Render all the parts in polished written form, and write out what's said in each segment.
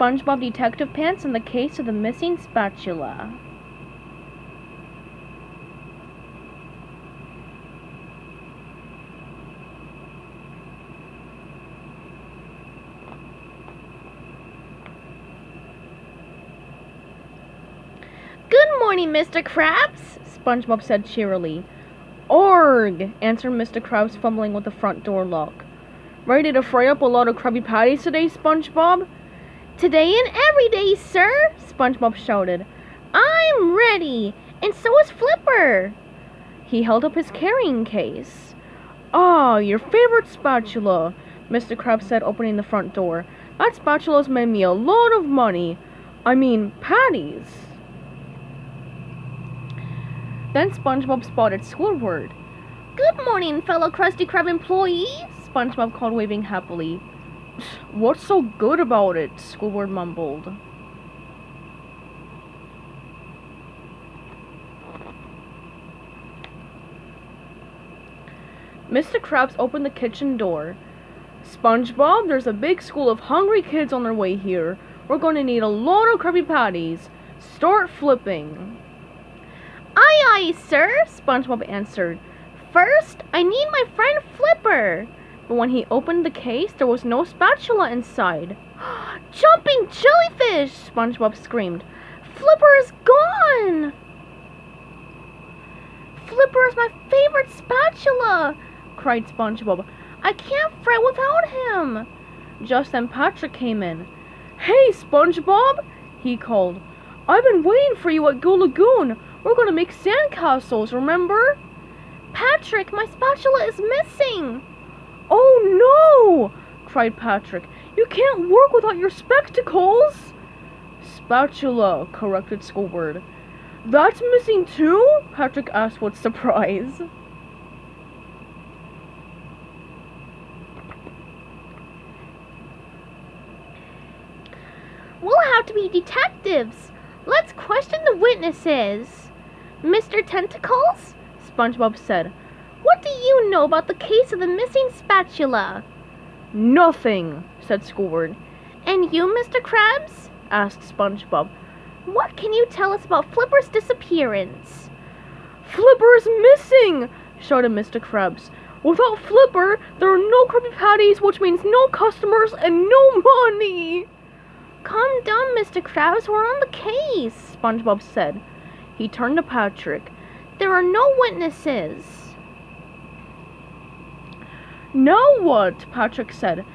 SpongeBob Detective Pants and the Case of the Missing Spatula. Good morning, Mr. Krabs, SpongeBob said cheerily. Org, answered Mr. Krabs, fumbling with the front door lock. Ready to fry up a lot of Krabby Patties today, SpongeBob? Today and every day, sir, SpongeBob shouted. I'm ready, and so is Flipper. He held up his carrying case. Ah, your favorite spatula, Mr. Krabs said, opening the front door. That spatula's made me a lot of money. I mean, patties. Then SpongeBob spotted Squidward. Good morning, fellow Krusty Krab employees, SpongeBob called, waving happily. What's so good about it? Squidward mumbled. Mr. Krabs opened the kitchen door. SpongeBob, there's a big school of hungry kids on their way here. We're going to need a lot of Krabby Patties. Start flipping. Aye, aye, sir, SpongeBob answered. First, I need my friend Flipper. But when he opened the case, there was no spatula inside. Jumping jellyfish! SpongeBob screamed. Flipper is gone! Flipper is my favorite spatula! Cried SpongeBob. I can't fry without him! Just then Patrick came in. Hey, SpongeBob! He called. I've been waiting for you at Go Lagoon. We're going to make sandcastles, remember? Patrick, my spatula is missing! Oh no! Cried Patrick. You can't work without your spectacles! Spatula, corrected Squidward. That's missing too? Patrick asked with surprise. We'll have to be detectives. Let's question the witnesses. Mr. Tentacles, SpongeBob said, what do you know about the case of the missing spatula? Nothing, said Squidward. And you, Mr. Krabs? Asked SpongeBob. What can you tell us about Flipper's disappearance? Flipper's missing, shouted Mr. Krabs. Without Flipper, there are no Krabby Patties, which means no customers and no money. Calm down, Mr. Krabs, we're on the case, SpongeBob said. He turned to Patrick. There are no witnesses. Now what? Patrick said.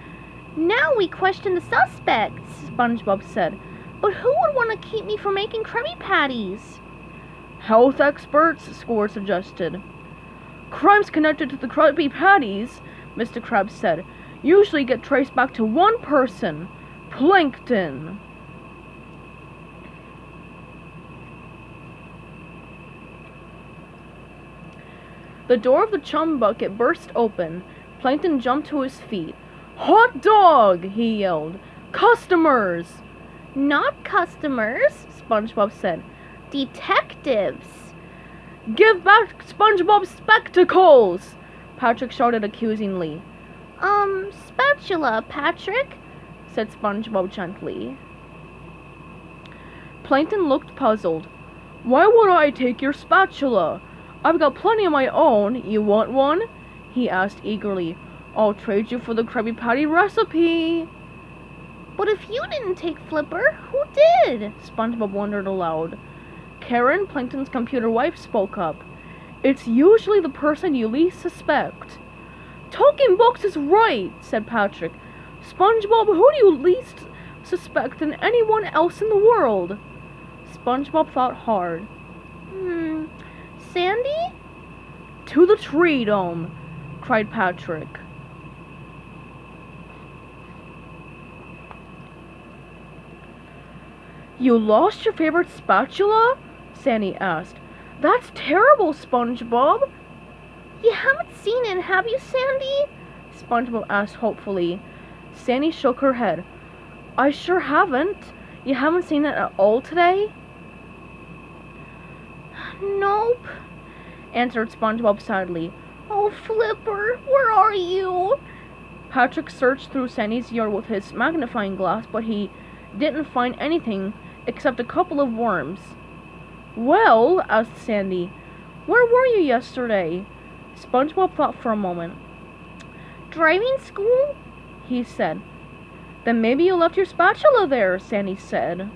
Now we question the suspects, SpongeBob said. But who would want to keep me from making Krabby Patties? Health experts, Squidward suggested. Crimes connected to the Krabby Patties, Mr. Krabs said, usually get traced back to one person. Plankton. The door of the chum bucket burst open. Plankton jumped to his feet. Hot dog! He yelled. Customers! Not customers, SpongeBob said. Detectives. Give back SpongeBob's spectacles! Patrick shouted accusingly. Spatula, Patrick, said SpongeBob gently. Plankton looked puzzled. Why would I take your spatula? I've got plenty of my own. You want one? He asked eagerly. I'll trade you for the Krabby Patty recipe. But if you didn't take Flipper, who did? SpongeBob wondered aloud. Karen, Plankton's computer wife, spoke up. It's usually the person you least suspect. Talking books is right, said Patrick. SpongeBob, who do you least suspect than anyone else in the world? SpongeBob thought hard. Sandy? To the tree dome, cried Patrick. You lost your favorite spatula? Sandy asked. That's terrible, SpongeBob. You haven't seen it, have you, Sandy? SpongeBob asked hopefully. Sandy shook her head. I sure haven't. You haven't seen it at all today? Nope, answered SpongeBob sadly. Oh, Flipper, where are you? Patrick searched through Sandy's yard with his magnifying glass, but he didn't find anything except a couple of worms. Well, asked Sandy, where were you yesterday? SpongeBob thought for a moment. Driving school? He said. Then maybe you left your spatula there, Sandy said.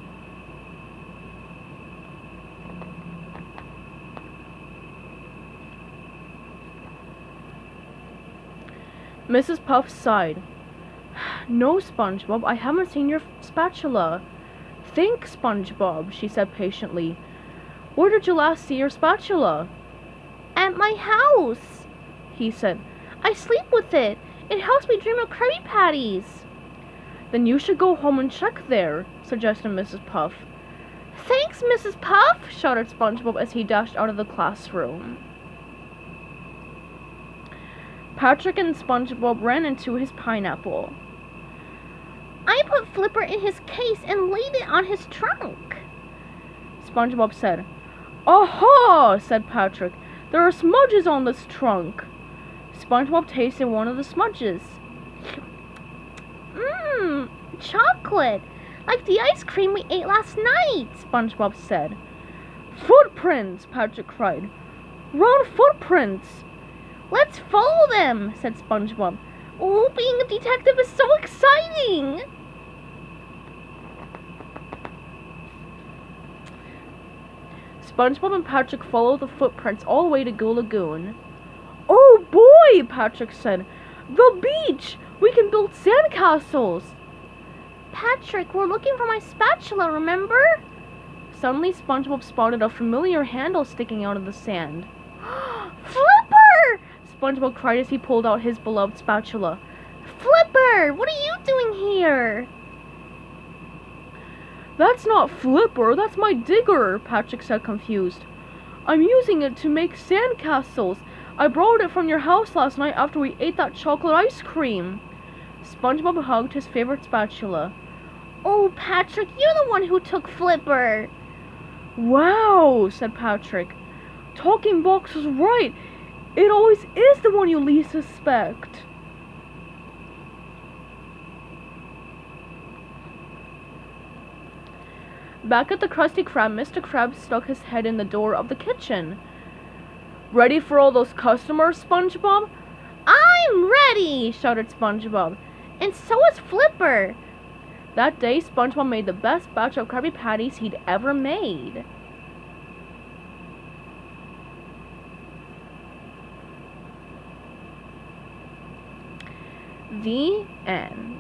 Mrs. Puff sighed. No, SpongeBob, I haven't seen your spatula. Think, SpongeBob, she said patiently. Where did you last see your spatula? At my house, He said. I sleep with it. It helps me dream of Krabby Patties. Then you should go home and check there, suggested Mrs. Puff. Thanks, Mrs. Puff, shouted SpongeBob as he dashed out of the classroom. Patrick and SpongeBob ran into his pineapple. I put Flipper in his case and laid it on his trunk, SpongeBob said. Aha! Said Patrick. There are smudges on this trunk. SpongeBob tasted one of the smudges. Chocolate, like the ice cream we ate last night, SpongeBob said. Footprints! Patrick cried. Round footprints! Let's follow them, said SpongeBob. Oh, being a detective is so exciting! SpongeBob and Patrick followed the footprints all the way to Goo Lagoon. Oh boy, Patrick said. The beach! We can build sandcastles! Patrick, we're looking for my spatula, remember? Suddenly, SpongeBob spotted a familiar handle sticking out of the sand. Flipper! SpongeBob cried as he pulled out his beloved spatula. Flipper, what are you doing here? That's not Flipper, that's my digger, Patrick said, confused. I'm using it to make sandcastles. I borrowed it from your house last night after we ate that chocolate ice cream. SpongeBob hugged his favorite spatula. Oh, Patrick, you're the one who took Flipper. Wow, said Patrick. Talking Box was right. It always is the one you least suspect. Back at the Krusty Krab, Mr. Krabs stuck his head in the door of the kitchen. Ready for all those customers, SpongeBob? I'm ready, shouted SpongeBob. And so is Flipper. That day, SpongeBob made the best batch of Krabby Patties he'd ever made. The end.